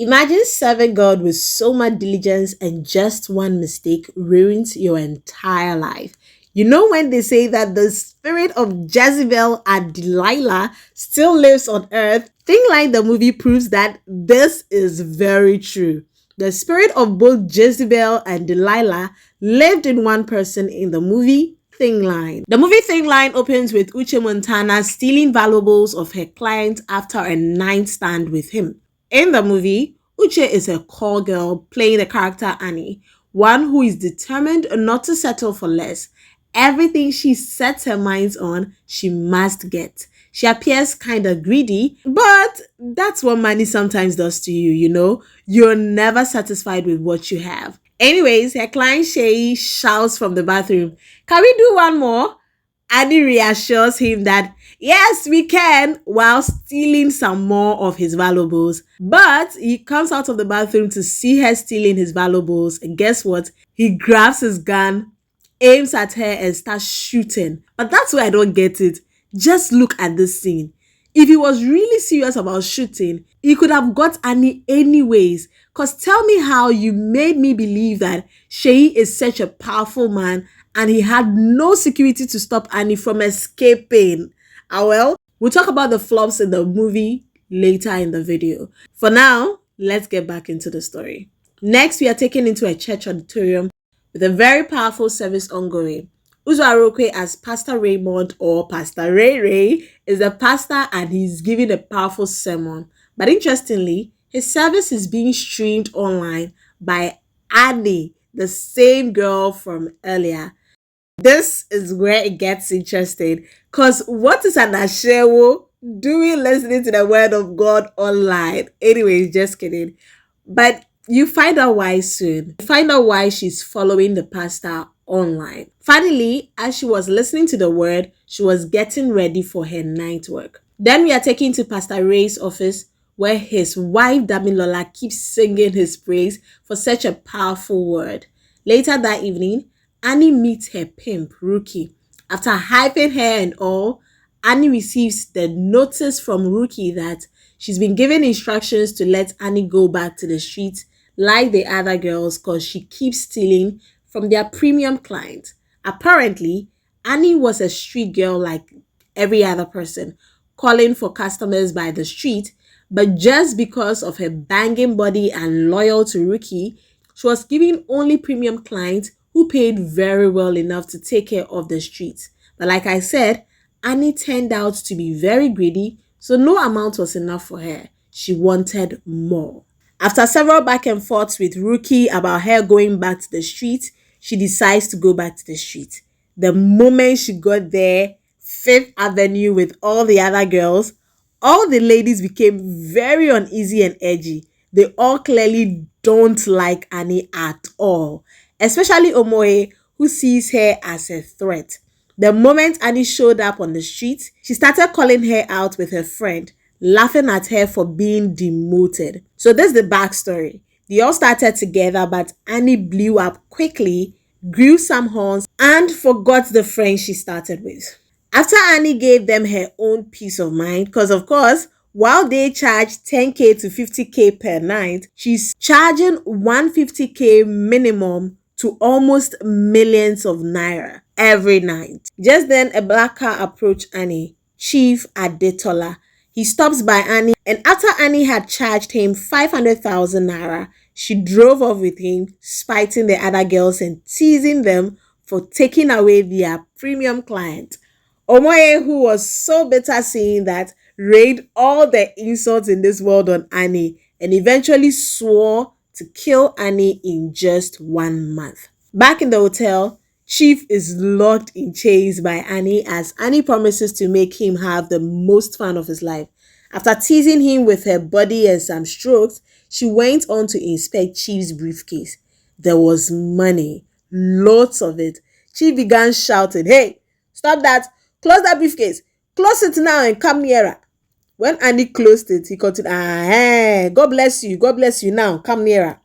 Imagine serving God with so much diligence and just one mistake ruins your entire life. You know when they say that the spirit of Jezebel and Delilah still lives on earth? Thinline the movie proves that this is very true. The spirit of both Jezebel and Delilah lived in one person in the movie Thinline. The movie Thinline opens with Uche Montana stealing valuables of her client after a night stand with him. In the movie, Uche is a call girl playing the character Annie, one who is determined not to settle for less. Everything she sets her mind on, she must get. She appears kind of greedy, but that's what money sometimes does to you, you know? You're never satisfied with what you have. Anyways, her client Jaiye shouts from the bathroom, "Can we do one more?" Annie reassures him that yes, we can, while stealing some more of his valuables. But he comes out of the bathroom to see her stealing his valuables, and guess what? He grabs his gun, aims at her, and starts shooting. But that's where I don't get it. Just look at this scene. If he was really serious about shooting, he could have got Annie anyways. Cause tell me how you made me believe that Jaiye is such a powerful man and he had no security to stop Annie from escaping. Well, we'll talk about the flops in the movie later in the video. For now, let's get back into the story. Next, we are taken into a church auditorium with a very powerful service ongoing. Uzor Arukwe as Pastor Raymond, or Pastor Ray Ray, is the pastor and he's giving a powerful sermon. But interestingly, his service is being streamed online by Annie, the same girl from earlier. This is where it gets interesting, because what is an ashewo doing listening to the word of God online? Anyways, just kidding. But you find out why soon. Find out why she's following the pastor online. Finally, as she was listening to the word, she was getting ready for her night work. Then we are taken to Pastor Ray's office, where his wife Damilola keeps singing his praise for such a powerful word. Later that evening, Annie meets her pimp, Rookie. After hyping her and all, Annie receives the notice from Rookie that she's been given instructions to let Annie go back to the streets like the other girls because she keeps stealing from their premium clients. Apparently, Annie was a street girl like every other person, calling for customers by the street, but just because of her banging body and loyal to Rookie, she was giving only premium clients who paid very well enough to take care of the streets. But like I said, Annie turned out to be very greedy, so no amount was enough for her. She wanted more. After several back and forths with Rookie about her going back to the street, she decides to go back to the street. The moment she got there, Fifth Avenue with all the other girls, all the ladies became very uneasy and edgy. They all clearly don't like Annie at all, especially Omoe, who sees her as a threat. The moment Annie showed up on the street, she started calling her out with her friend, laughing at her for being demoted. So this is the backstory. They all started together, but Annie blew up quickly, grew some horns, and forgot the friend she started with. After Annie gave them her own peace of mind, because of course, while they charge 10k to 50k per night, she's charging 150k minimum to almost millions of naira every night. Just then, a black car approached Annie, Chief Adetola. He stops by Annie, and after Annie had charged him 500,000 naira, she drove off with him, spiting the other girls and teasing them for taking away their premium client. Omoye, who was so bitter seeing that, rained all the insults in this world on Annie and eventually swore to kill Annie in just 1 month. Back in the hotel, Chief is locked in chains by Annie as Annie promises to make him have the most fun of his life. After teasing him with her body and some strokes, she went on to inspect Chief's briefcase. There was money, lots of it. Chief began shouting, "Hey, stop that! Close that briefcase! Close it now and come nearer." When Annie closed it, he continued, God bless you now, come nearer."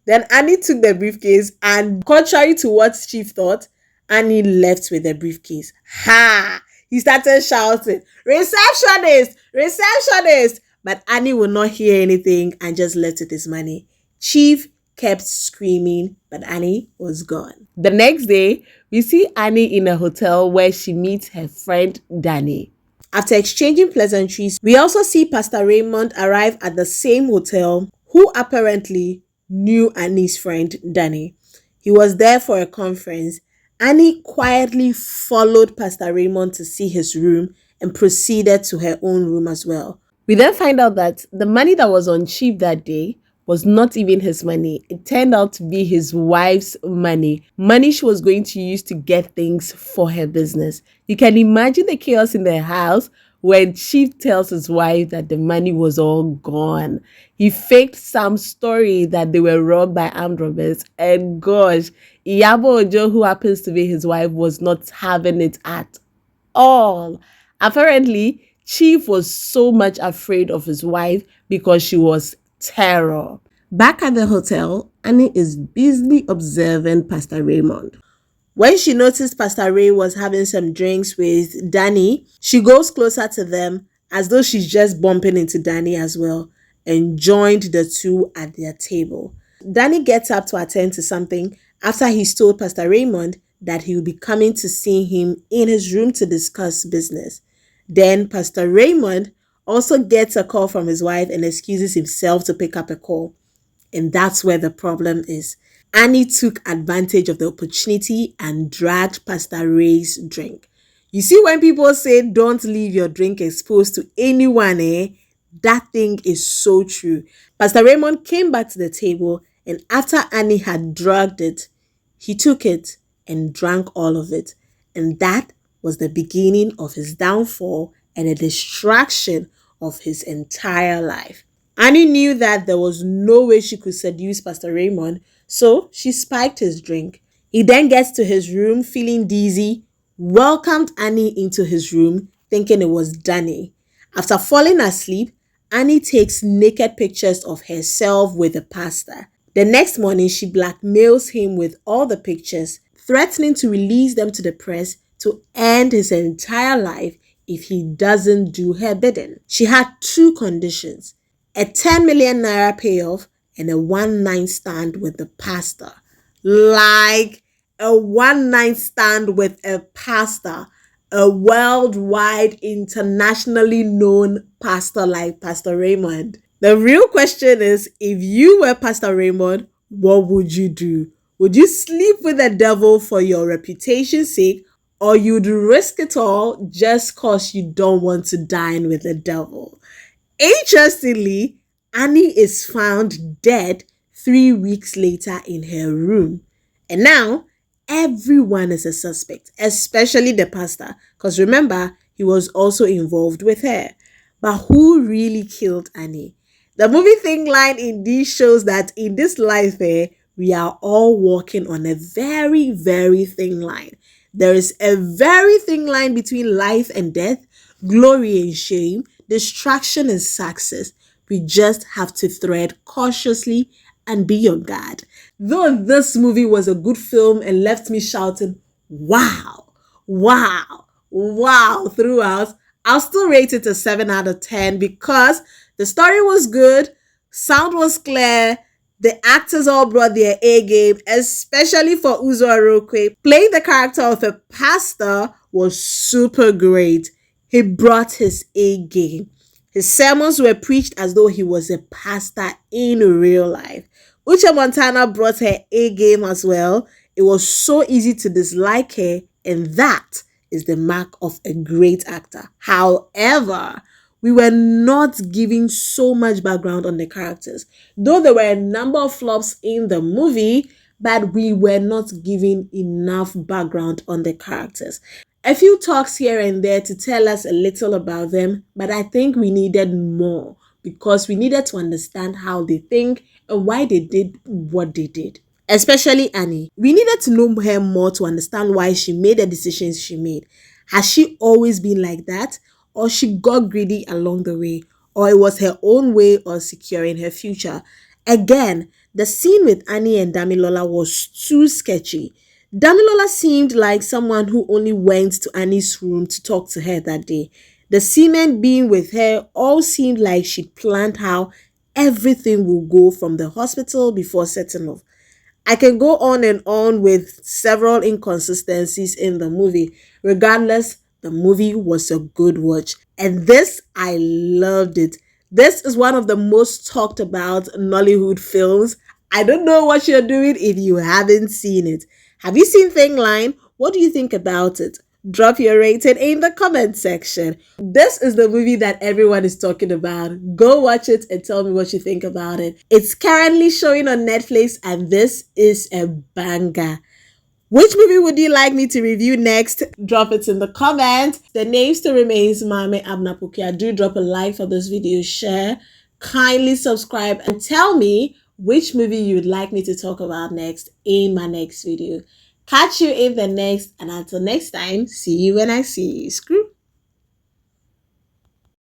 Then Annie took the briefcase and, contrary to what Chief thought, Annie left with the briefcase. Ha! He started shouting, "Receptionist! Receptionist! but Annie would not hear anything and just left with his money. Chief kept screaming, but Annie was gone. The next day, we see Annie in a hotel where she meets her friend Danny. After exchanging pleasantries, we also see Pastor Raymond arrive at the same hotel, who apparently knew Annie's friend Danny. He was there for a conference. Annie quietly followed Pastor Raymond to see his room and proceeded to her own room as well. We then find out that the money that was on Chief that day was not even his money. It turned out to be his wife's money. Money she was going to use to get things for her business. You can imagine the chaos in their house when Chief tells his wife that the money was all gone. He faked some story that they were robbed by armed robbers. And gosh, Iyabo Ojo, who happens to be his wife, was not having it at all. Apparently, Chief was so much afraid of his wife because she was terror. Back at the hotel, Annie is busily observing Pastor Raymond. When she noticed Pastor Ray was having some drinks with Danny, she goes closer to them as though she's just bumping into Danny as well and joined the two at their table. Danny gets up to attend to something after he's told Pastor Raymond that he will be coming to see him in his room to discuss business. Then Pastor Raymond also gets a call from his wife and excuses himself to pick up a call. And that's where the problem is. Annie took advantage of the opportunity and dragged Pastor Ray's drink. You see, when people say don't leave your drink exposed to anyone, that thing is so true. Pastor Raymond came back to the table, and after Annie had dragged it, he took it and drank all of it. And that was the beginning of his downfall and a distraction of his entire life. Annie knew that there was no way she could seduce Pastor Raymond, so she spiked his drink. He then gets to his room feeling dizzy, welcomed Annie into his room thinking it was Danny. After falling asleep, Annie takes naked pictures of herself with the pastor. The next morning, she blackmails him with all the pictures, threatening to release them to the press to end his entire life if he doesn't do her bidding. She had two conditions: a 10 million naira payoff and a one-night stand with the pastor. Like a one-night stand with a pastor, a worldwide, internationally known pastor like Pastor Raymond. The real question is, if you were Pastor Raymond, what would you do? Would you sleep with the devil for your reputation's sake, or you'd risk it all just cause you don't want to dine with the devil? Interestingly, Annie is found dead 3 weeks later in her room. And now, everyone is a suspect, especially the pastor, because remember, he was also involved with her. But who really killed Annie? The movie Thinline indeed shows that in this life, we are all walking on a very, very thin line. There is a very thin line between life and death, glory and shame, distraction and success. We just have to tread cautiously and be on guard. Though this movie was a good film and left me shouting, wow, wow, wow throughout, I'll still rate it a 7 out of 10 because the story was good, sound was clear, the actors all brought their A game, especially for Uzor Arukwe. Playing the character of a pastor was super great. He brought his A game. His sermons were preached as though he was a pastor in real life. Uche Montana brought her A game as well. It was so easy to dislike her, and that is the mark of a great actor. However, we were not giving so much background on the characters. Though there were a number of flops in the movie, but we were not giving enough background on the characters. A few talks here and there to tell us a little about them, but I think we needed more because we needed to understand how they think and why they did what they did. Especially Annie. We needed to know her more to understand why she made the decisions she made. Has she always been like that? Or she got greedy along the way? Or it was her own way of securing her future? Again, the scene with Annie and Damilola was too sketchy. Damilola seemed like someone who only went to Annie's room to talk to her that day. The seamen being with her all seemed like she'd planned how everything will go from the hospital before setting off. I can go on and on with several inconsistencies in the movie. Regardless, the movie was a good watch. And this, I loved it. This is one of the most talked about Nollywood films. I don't know what you're doing if you haven't seen it. Have you seen Thingline? What do you think about it? Drop your rating in the comment section. This is the movie that everyone is talking about. Go watch it and tell me what you think about it. It's currently showing on Netflix and this is a banger. Which movie would you like me to review next? Drop it in the comments. The name still remains Mame Abnapukia. Do drop a like for this video, share, kindly subscribe, and tell me which movie you would like me to talk about next in my next video. Catch you in the next, and until next time, see you when I see you. Screw.